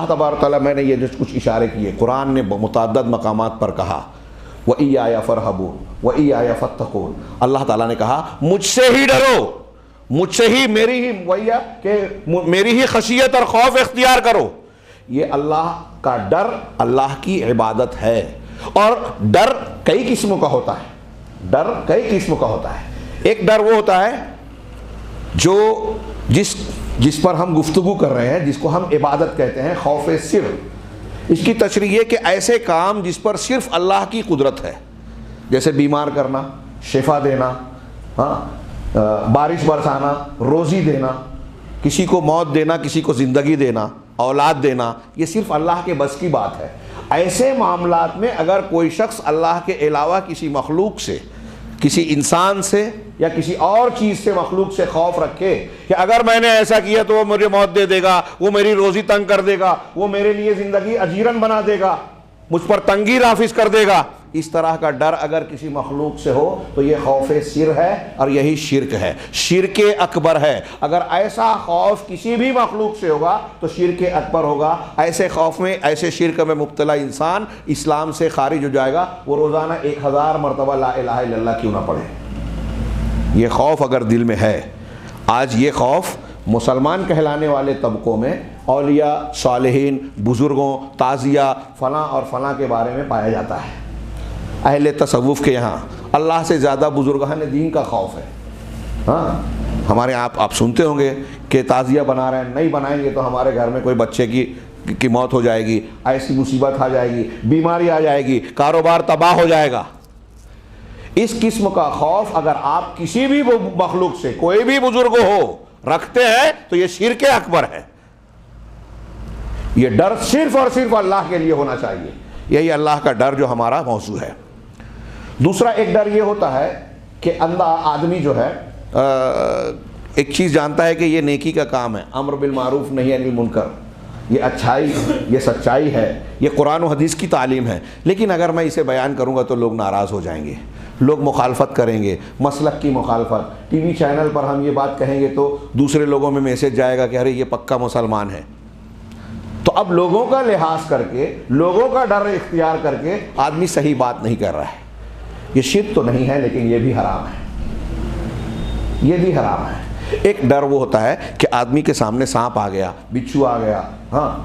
تبارک تعالیٰ، میں نے یہ جو کچھ اشارے کیے، قرآن نے متعدد مقامات پر کہا وَإِيَّايَ فَارْهَبُونَ وَإِيَّايَ فَاتَّقُونَ، اللہ تعالیٰ نے کہا مجھ سے ہی ڈرو، مجھ سے ہی، میری ہی وَإِيَّا کہ میری ہی خشیت اور خوف اختیار کرو۔ یہ اللہ کا ڈر اللہ کی عبادت ہے۔ اور ڈر کئی قسموں کا ہوتا ہے، ڈر کئی قسموں کا ہوتا ہے۔ ایک ڈر وہ ہوتا ہے جو جس پر ہم گفتگو کر رہے ہیں، جس کو ہم عبادت کہتے ہیں، خوف سر۔ اس کی تشریح یہ کہ ایسے کام جس پر صرف اللہ کی قدرت ہے، جیسے بیمار کرنا، شفا دینا، بارش برسانا، روزی دینا، کسی کو موت دینا، کسی کو زندگی دینا، اولاد دینا، یہ صرف اللہ کے بس کی بات ہے۔ ایسے معاملات میں اگر کوئی شخص اللہ کے علاوہ کسی مخلوق سے، کسی انسان سے یا کسی اور چیز سے، مخلوق سے خوف رکھے کہ اگر میں نے ایسا کیا تو وہ مجھے موت دے دے گا، وہ میری روزی تنگ کر دے گا، وہ میرے لیے زندگی اجیرن بنا دے گا، مجھ پر تنگی نافذ کر دے گا، اس طرح کا ڈر اگر کسی مخلوق سے ہو تو یہ خوف سر ہے، اور یہی شرک ہے، شرک اکبر ہے۔ اگر ایسا خوف کسی بھی مخلوق سے ہوگا تو شرک اکبر ہوگا۔ ایسے خوف میں، ایسے شرک میں مبتلا انسان اسلام سے خارج ہو جائے گا، وہ روزانہ 1000 مرتبہ لا الہ الا اللہ کیوں نہ پڑھے۔ یہ خوف اگر دل میں ہے، آج یہ خوف مسلمان کہلانے والے طبقوں میں اولیاء، صالحین، بزرگوں، تعزیہ، فلاں اور فلاں کے بارے میں پایا جاتا ہے۔ اہل تصوف کے یہاں اللہ سے زیادہ بزرگان دین کا خوف ہے۔ ہاں، ہمارے یہاں آپ سنتے ہوں گے کہ تعزیہ بنا رہے ہیں، نہیں بنائیں گے تو ہمارے گھر میں کوئی بچے کی موت ہو جائے گی، ایسی مصیبت آ جائے گی، بیماری آ جائے گی، کاروبار تباہ ہو جائے گا۔ اس قسم کا خوف اگر آپ کسی بھی مخلوق سے، کوئی بھی بزرگ ہو، رکھتے ہیں تو یہ شرک اکبر ہے۔ یہ ڈر صرف اور صرف اللہ کے لیے ہونا چاہیے۔ یہی اللہ کا ڈر جو ہمارا موضوع ہے۔ دوسرا ایک ڈر یہ ہوتا ہے کہ اندھا آدمی جو ہے ایک چیز جانتا ہے کہ یہ نیکی کا کام ہے، امر بالمعروف نہی عن المنکر، یہ اچھائی، یہ سچائی ہے، یہ قرآن و حدیث کی تعلیم ہے، لیکن اگر میں اسے بیان کروں گا تو لوگ ناراض ہو جائیں گے، لوگ مخالفت کریں گے، مسلک کی مخالفت، ٹی وی چینل پر ہم یہ بات کہیں گے تو دوسرے لوگوں میں میسج جائے گا کہ ارے یہ پکا مسلمان ہے۔ تو اب لوگوں کا لحاظ کر کے، لوگوں کا ڈر اختیار کر کے آدمی صحیح بات نہیں کر رہا ہے۔ یہ شرک تو نہیں ہے لیکن یہ بھی حرام ہے، یہ بھی حرام ہے۔ ایک ڈر وہ ہوتا ہے کہ آدمی کے سامنے سانپ آ گیا، بچھو آ گیا،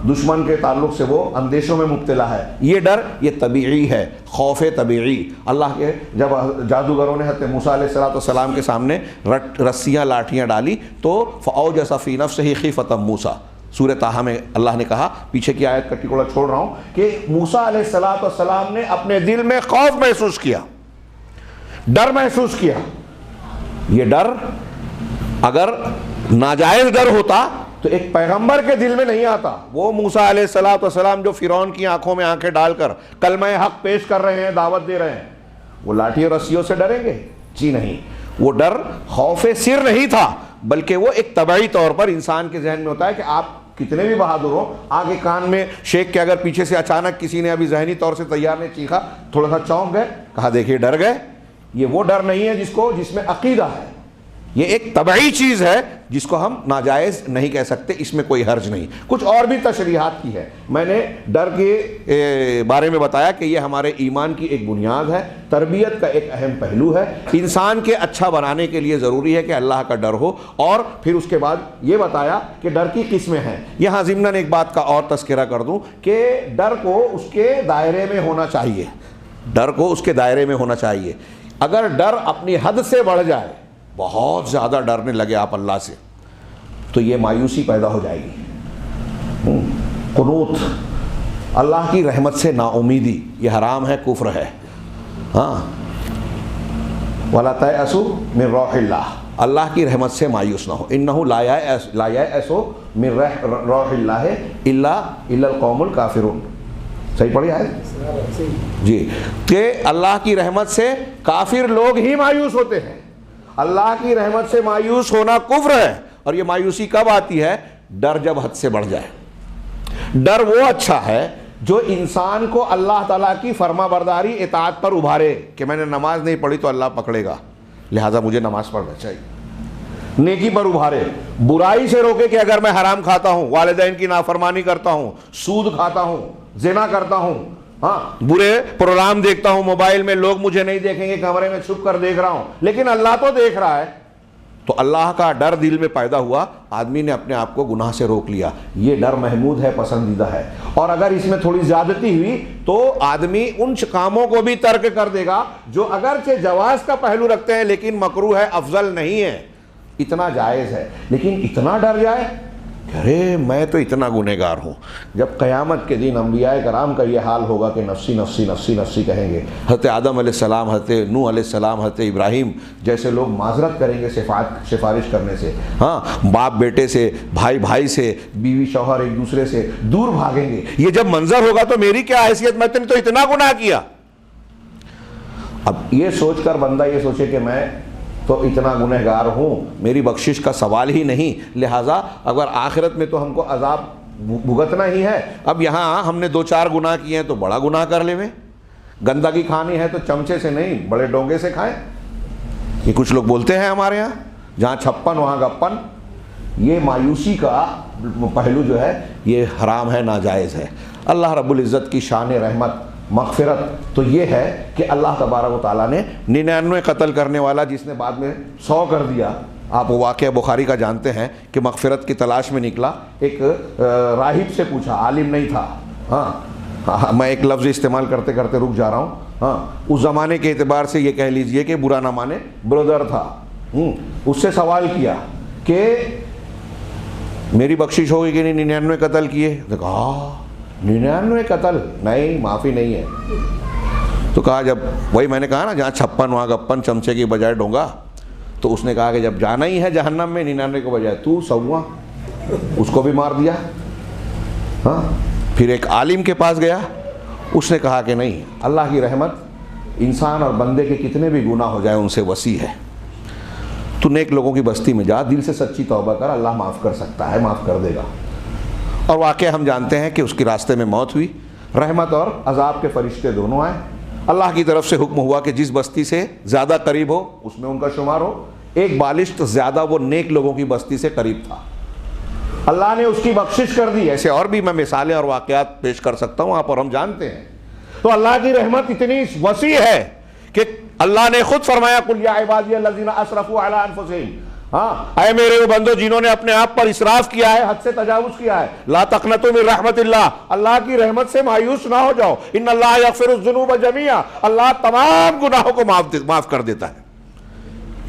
دشمن کے تعلق سے وہ اندیشوں میں مبتلا ہے، یہ ڈر یہ طبیعی ہے، خوف طبیعی۔ اللہ کے جب جادوگروں نے حضرت موسیٰ علیہ السلام کے سامنے رسیاں، لاٹھیاں ڈالی تو فَأَوْجَسَ فِي نَفْسِهِ خِیفَةً موسیٰ، سورہ طٰہٰ میں اللہ نے کہا، پیچھے کی آیت کا ٹکڑا چھوڑ رہا ہوں، کہ موسیٰ علیہ السلام نے اپنے دل میں خوف محسوس کیا، ڈر محسوس کیا۔ یہ ڈر اگر ناجائز ڈر ہوتا تو ایک پیغمبر کے دل میں نہیں آتا۔ وہ موسیٰ علیہ السلام جو فرعون کی آنکھوں میں آنکھیں ڈال کر کلمہ حق پیش کر رہے ہیں، دعوت دے رہے ہیں، وہ لاٹھی اور رسیوں سے ڈریں گے؟ جی نہیں۔ وہ ڈر خوف سر نہیں تھا، بلکہ وہ ایک طبعی طور پر انسان کے ذہن میں ہوتا ہے کہ آپ کتنے بھی بہادر ہو، آگے کان میں شیخ کے اگر پیچھے سے اچانک کسی نے ابھی ذہنی طور سے تیار نے چیخا، تھوڑا سا چونک گئے، کہا دیکھیے ڈر گئے۔ یہ وہ ڈر نہیں ہے جس میں عقیدہ ہے، یہ ایک طبعی چیز ہے جس کو ہم ناجائز نہیں کہہ سکتے، اس میں کوئی حرج نہیں۔ کچھ اور بھی تشریحات کی ہے، میں نے ڈر کے بارے میں بتایا کہ یہ ہمارے ایمان کی ایک بنیاد ہے، تربیت کا ایک اہم پہلو ہے، انسان کے اچھا بنانے کے لیے ضروری ہے کہ اللہ کا ڈر ہو۔ اور پھر اس کے بعد یہ بتایا کہ ڈر کی قسمیں ہیں۔ یہاں ضمناً ایک بات کا اور تذکرہ کر دوں کہ ڈر کو اس کے دائرے میں ہونا چاہیے، ڈر کو اس کے دائرے میں ہونا چاہیے۔ اگر ڈر اپنی حد سے بڑھ جائے، بہت زیادہ ڈرنے لگے آپ اللہ سے، تو یہ مایوسی پیدا ہو جائے گی، قنوط، اللہ کی رحمت سے نا امیدی، یہ حرام ہے، کفر ہے۔ وَلَا تَيْأَسُوا مِن رَوْحِ اللَّهِ، اللہ کی رحمت سے مایوس نہ ہو۔ إِنَّهُ لَا يَيْأَسُ مِن رَوْحِ اللَّهِ إِلَّا الْقَوْمُ الْكَافِرُونَ۔ صحیح پڑھی ہے جی، کہ اللہ کی رحمت سے کافر لوگ ہی مایوس ہوتے ہیں۔ اللہ کی رحمت سے مایوس ہونا کفر ہے۔ اور یہ مایوسی کب آتی ہے؟ ڈر جب حد سے بڑھ جائے۔ ڈر وہ اچھا ہے جو انسان کو اللہ تعالیٰ کی فرما برداری، اطاعت پر ابھارے، کہ میں نے نماز نہیں پڑھی تو اللہ پکڑے گا، لہٰذا مجھے نماز پڑھنا چاہیے۔ نیکی پر ابھارے، برائی سے روکے کہ اگر میں حرام کھاتا ہوں، والدین کی نافرمانی کرتا ہوں، سود کھاتا ہوں، زنا کرتا ہوں، ہاں برے پروگرام دیکھتا ہوں موبائل میں، لوگ مجھے نہیں دیکھیں گے، کمرے میں چھپ کر دیکھ رہا ہوں، لیکن اللہ تو دیکھ رہا ہے، تو اللہ کا ڈر دل میں پیدا ہوا، آدمی نے اپنے آپ کو گناہ سے روک لیا، یہ ڈر محمود ہے، پسندیدہ ہے۔ اور اگر اس میں تھوڑی زیادتی ہوئی تو آدمی ان کاموں کو بھی ترک کر دے گا جو اگرچہ جواز کا پہلو رکھتے ہیں لیکن مکروہ ہے، افضل نہیں ہے، اتنا جائز ہے، لیکن اتنا ڈر جائے کہ ارے میں تو اتنا گنہگار ہوں۔ جب قیامت کے دن انبیاء کرام کا یہ حال ہوگا کہ نفسی نفسی نفسی نفسی کہیں گے، حضرت آدم علیہ السلام، حضرت نوح علیہ السلام، حضرت ابراہیم جیسے لوگ معذرت کریں گے سفارش کرنے سے، ہاں باپ بیٹے سے، بھائی بھائی سے، بیوی شوہر ایک دوسرے سے دور بھاگیں گے، یہ جب منظر ہوگا تو میری کیا حیثیت، میں نے تو اتنا گناہ کیا۔ اب یہ سوچ کر بندہ یہ سوچے کہ میں تو اتنا گنہگار ہوں، میری بخشش کا سوال ہی نہیں، لہٰذا اگر آخرت میں تو ہم کو عذاب بھگتنا ہی ہے، اب یہاں ہم نے 2-4 گناہ کیے ہیں تو بڑا گناہ کر لے میں، گندگی کھانی ہے تو چمچے سے نہیں بڑے ڈونگے سے کھائیں، یہ کچھ لوگ بولتے ہیں ہمارے یہاں، جہاں چھپن وہاں گپن، یہ مایوسی کا پہلو جو ہے یہ حرام ہے، ناجائز ہے۔ اللہ رب العزت کی شان رحمت مغفرت تو یہ ہے کہ اللہ تبارک و تعالیٰ نے 99 قتل کرنے والا جس نے بعد میں 100 کر دیا، آپ وہ واقعہ بخاری کا جانتے ہیں کہ مغفرت کی تلاش میں نکلا، ایک راہب سے پوچھا، عالم نہیں تھا، ہاں میں ایک لفظ استعمال کرتے کرتے رک جا رہا ہوں، ہاں اس زمانے کے اعتبار سے یہ کہہ لیجئے کہ برا نہ مانے برادر تھا، اس سے سوال کیا کہ میری بخشش ہوگی کہ نہیں 99 قتل کیے؟ کہا 99 قتل نہیں، معافی نہیں ہے۔ تو کہا جب وہی میں نے کہا نا جہاں چھپن وہاں گپن، چمچے کی بجائے ڈونگا، تو اس نے کہا کہ جب جانا ہی ہے جہنم میں 99 کے بجائے تو 100، اس کو بھی مار دیا۔ ہاں پھر ایک عالم کے پاس گیا، اس نے کہا کہ نہیں، اللہ کی رحمت انسان اور بندے کے کتنے بھی گناہ ہو جائے ان سے وسیع ہے، تو نیک لوگوں کی بستی میں جا، دل سے سچی توبہ کر، اللہ معاف کر سکتا ہے، معاف کر دے گا۔ اور واقعہ ہم جانتے ہیں کہ اس کی راستے میں موت ہوئی، رحمت اور عذاب کے فرشتے دونوں آئے، اللہ کی طرف سے حکم ہوا کہ جس بستی سے زیادہ قریب ہو اس میں ان کا شمار ہو، ایک بالشت زیادہ وہ نیک لوگوں کی بستی سے قریب تھا، اللہ نے اس کی بخشش کر دی۔ ایسے اور بھی میں مثالیں اور واقعات پیش کر سکتا ہوں، آپ اور ہم جانتے ہیں۔ تو اللہ کی رحمت اتنی وسیع ہے کہ اللہ نے خود فرمایا قل یا عبادی الذین اسرفوا علی انفسہم، ہاں اے میرے وہ بندو جنہوں نے اپنے آپ پر اسراف کیا ہے، حد سے تجاوز کیا ہے، لا تقنطوا من رحمت اللہ، اللہ کی رحمت سے مایوس نہ ہو جاؤ، ان اللہ یغفر الذنوب جميعا، اللہ تمام گناہوں کو معاف کر دیتا ہے۔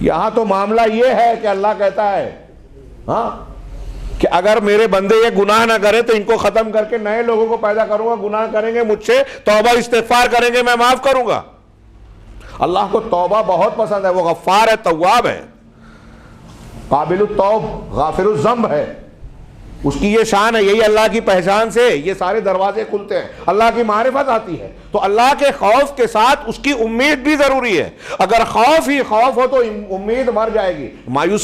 یہاں تو معاملہ یہ ہے کہ اللہ کہتا ہے ہاں کہ اگر میرے بندے یہ گناہ نہ کریں تو ان کو ختم کر کے نئے لوگوں کو پیدا کروں گا، گناہ کریں گے مجھ سے، توبہ استغفار کریں گے، میں معاف کروں گا۔ اللہ کو توبہ بہت پسند ہے، وہ غفار ہے، تواب ہے، قابل التوب، غافر الذنب ہے، اس کی یہ شان ہے، یہی اللہ کی پہچان سے یہ سارے دروازے کھلتے ہیں، اللہ کی معرفت آتی ہے۔ تو اللہ کے خوف کے ساتھ اس کی امید بھی ضروری ہے، اگر خوف ہی خوف ہو تو امید مر جائے گی، مایوس